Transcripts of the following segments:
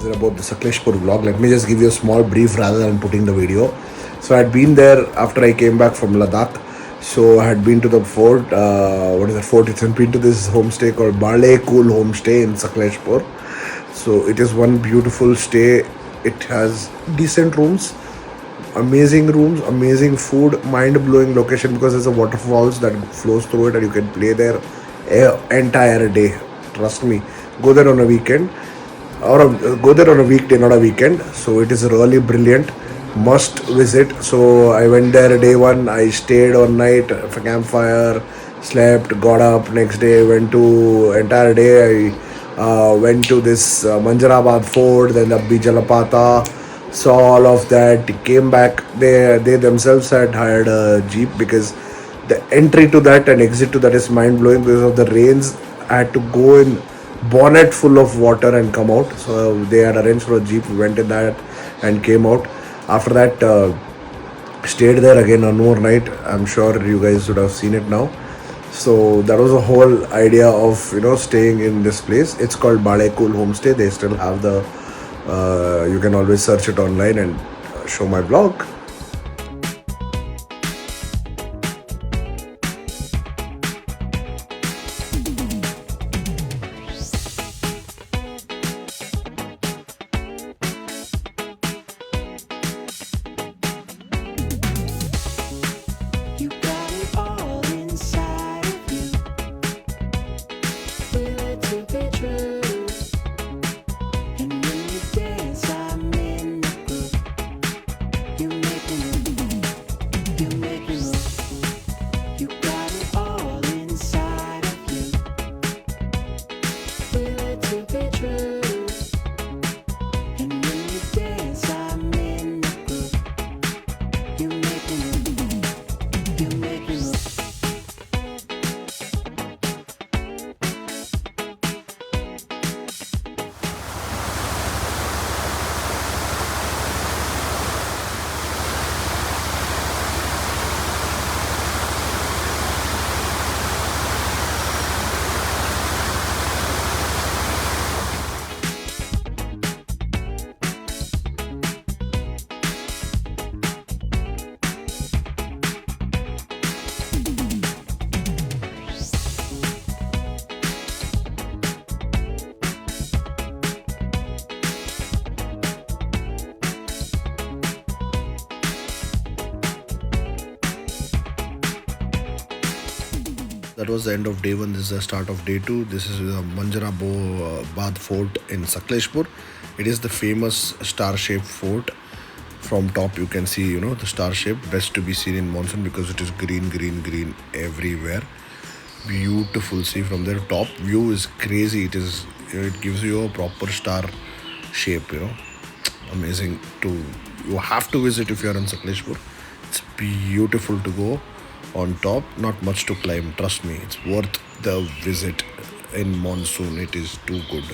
is about the Sakleshpur vlog. Let me just give you a small brief rather than putting the video. So I had been there after I came back from Ladakh. So I had been to the fort. What is the fort? It's been to this homestay called Balecool Homestay in Sakleshpur. So it is one beautiful stay. It has decent rooms, amazing food, mind-blowing location because there's a waterfalls that flows through it and you can play there entire day. Trust me, go there on a weekend go there on a weekday, not a weekend. So it is really brilliant, must visit. So I went there day one. I stayed all night for campfire, slept, got up next day, went to entire day. I went to this Manjarabad fort, then the Bijalapata, saw all of that, came back. They themselves had hired a jeep because the entry to that and exit to that is mind blowing because of the rains. I had to go in bonnet full of water and come out. So they had arranged for a jeep. We went in that and came out. After that, stayed there again one more night. I'm sure you guys would have seen it now. So that was the whole idea of staying in this place. It's called Balecool Homestay. They still have the. You can always search it online and show my blog. That was the end of day one. This is the start of day two. This is the Manjarabad Fort in Sakleshpur. It is the famous star-shaped fort. From top you can see, the star shape. Best to be seen in monsoon because it is green everywhere. Beautiful. See from there, top view is crazy. It gives you a proper star shape. Amazing. You have to visit if you are in Sakleshpur. It's beautiful to go. On top, not much to climb, trust me. It's worth the visit in monsoon. It is too good.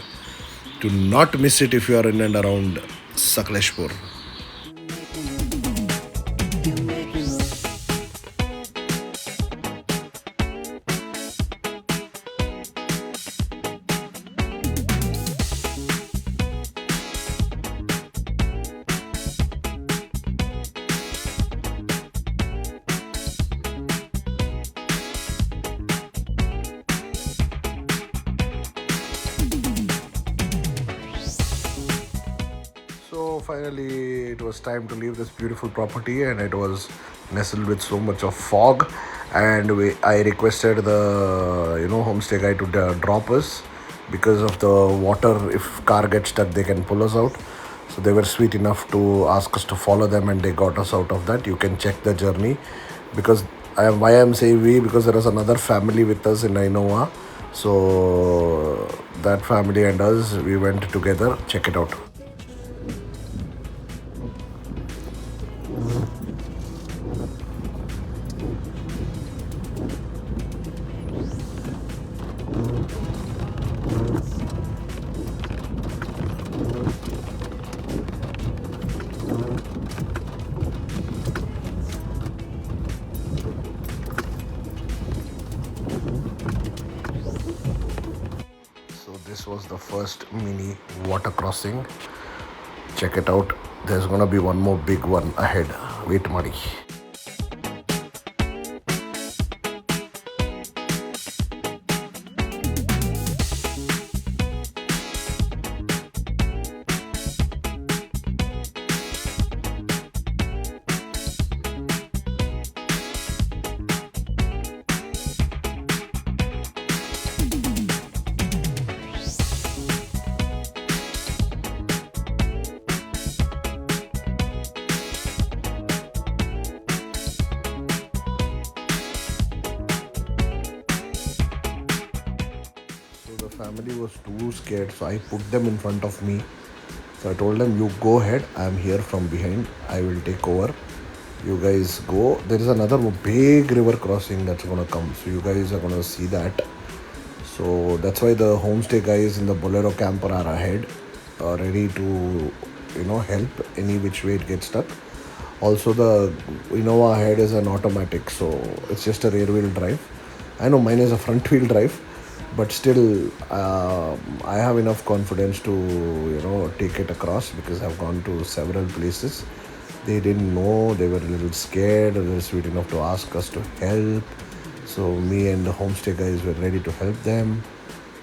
Do not miss it if you are in and around Sakleshpur. So finally it was time to leave this beautiful property, and it was nestled with so much of fog, and I requested the homestay guy to drop us because of the water. If car gets stuck, they can pull us out. So they were sweet enough to ask us to follow them, and they got us out of that. You can check the journey because why I'm saying we, because there was another family with us in Innova. So that family and us, we went together. Check it out. This was the first mini water crossing. check it out. There's gonna be one more big one ahead. Wait, Mari. So the family was too scared, so I put them in front of me. So I told them, you go ahead, I'm here from behind, I will take over. You guys go. There is another big river crossing that's gonna come, so you guys are gonna see that. So that's why the homestay guys in the Bolero camper are ahead, ready to help any which way it gets stuck. Also, the Innova ahead is an automatic, so it's just a rear wheel drive. I know mine is a front wheel drive, but still, I have enough confidence to take it across because I've gone to several places. They didn't know, they were a little scared, they were sweet enough to ask us to help. So me and the homestay guys were ready to help them.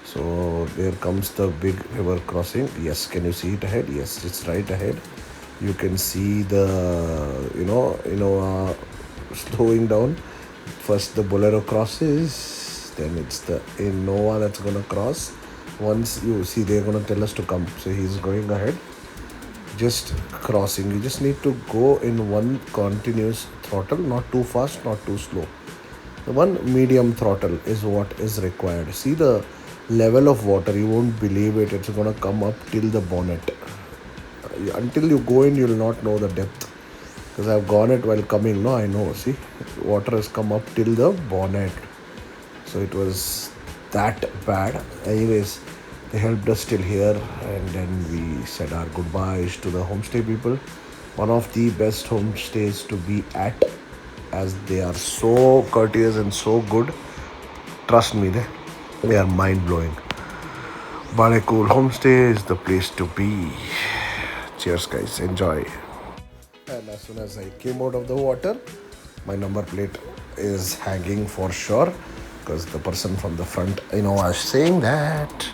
So there comes the big river crossing. Yes, can you see it ahead? Yes, it's right ahead. You can see the slowing down. First the Bolero crosses, then it's the Innova that's gonna cross. Once you see, they're gonna tell us to come. So he's going ahead, just crossing. You just need to go in one continuous throttle, not too fast, not too slow. The one medium throttle is what is required. See the level of water, you won't believe it. It's gonna come up till the bonnet. Until you go in, you'll not know the depth. Because I've gone it while coming. No, I know. See, water has come up till the bonnet. So it was that bad. Anyways, they helped us till here, and then we said our goodbyes to the homestay people. One of the best homestays to be at, as they are so courteous and so good. Trust me, they are mind-blowing. Balecool Homestay is the place to be. Cheers, guys. Enjoy. And as soon as I came out of the water, my number plate is hanging for sure, because the person from the front, was saying that.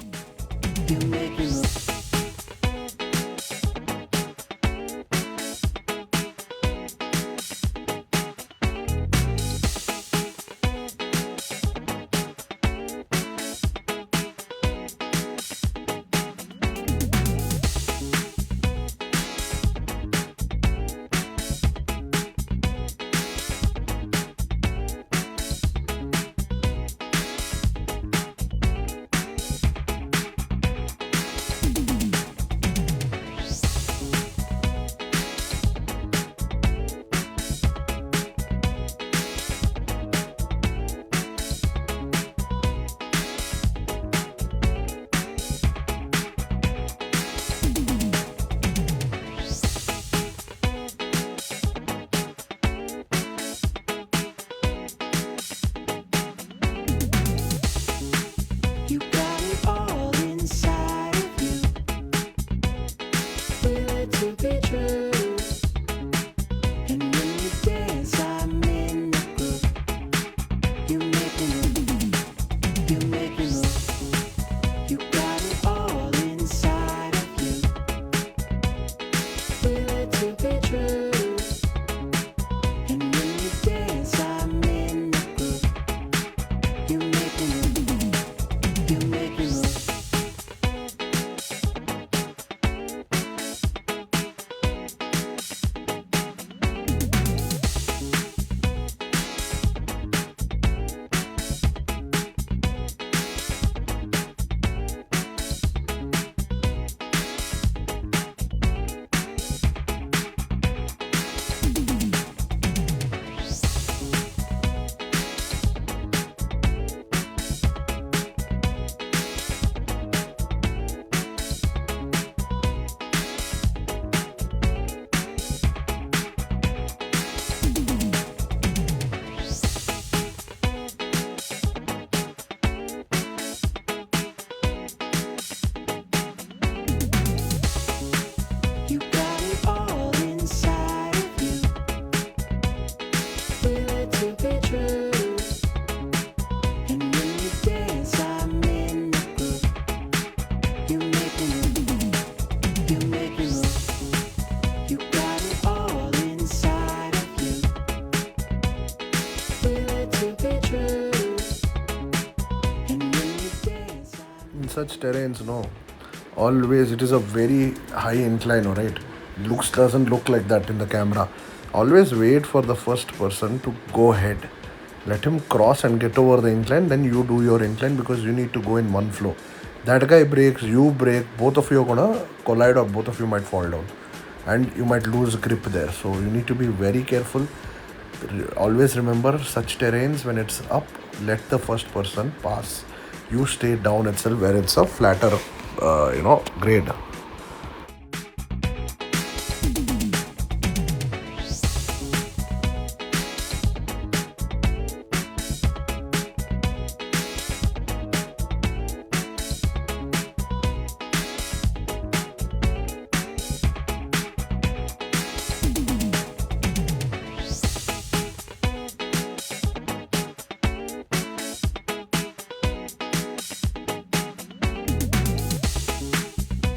such terrains, no. Always, it is a very high incline, alright. Looks doesn't look like that in the camera. Always wait for the first person to go ahead. Let him cross and get over the incline, then you do your incline because you need to go in one flow. That guy breaks, you break, both of you are gonna collide or both of you might fall down. And you might lose grip there. So you need to be very careful. Always remember such terrains when it's up, let the first person pass. You stay down itself where it's a flatter, grade.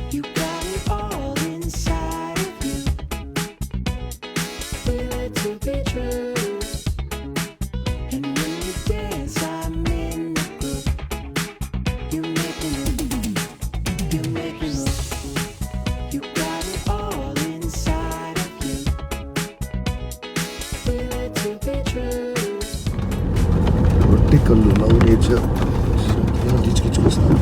You got it all inside of you. Feel it to be true. And when you dance, I'm in the group. You make me move. You make me move. You got it all inside of you. Feel it to be true. Vertical love nature. Teach చూపిస్తాను.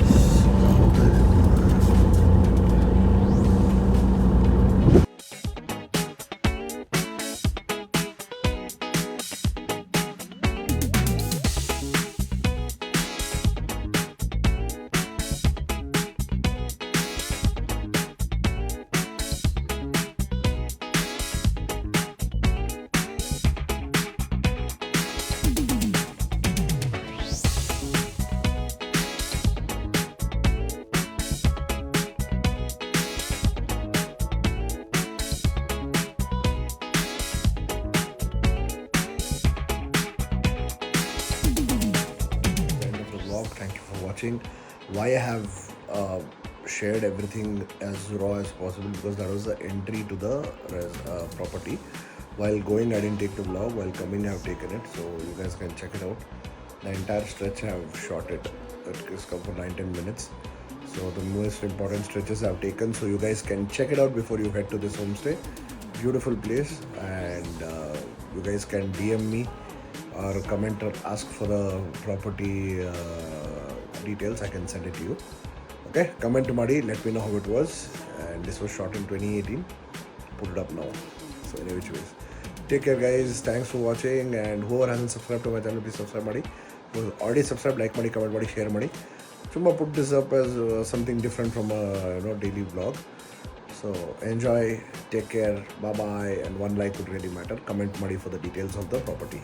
End of the vlog. Thank you for watching. Why I have shared everything as raw as possible, because that was the entry to the property. While going, I didn't take the vlog. While coming, I have taken it, so you guys can check it out. The entire stretch I have shot it. It is come for 9-10 minutes. So the most important stretches I have taken, so you guys can check it out before you head to this homestay. Beautiful place, and you guys can DM me or comment or ask for the property details. I can send it to you. Okay, comment Madi, let me know how it was. And this was shot in 2018. Put it up now. So in which ways, take care guys. Thanks for watching, and whoever hasn't subscribed to my channel, please subscribe Madi. Who already subscribed, like Madi, comment Madi, share Madi. Chumma put this up as something different from a daily vlog. So enjoy, take care, bye bye, and one like would really matter. Comment Madi for the details of the property.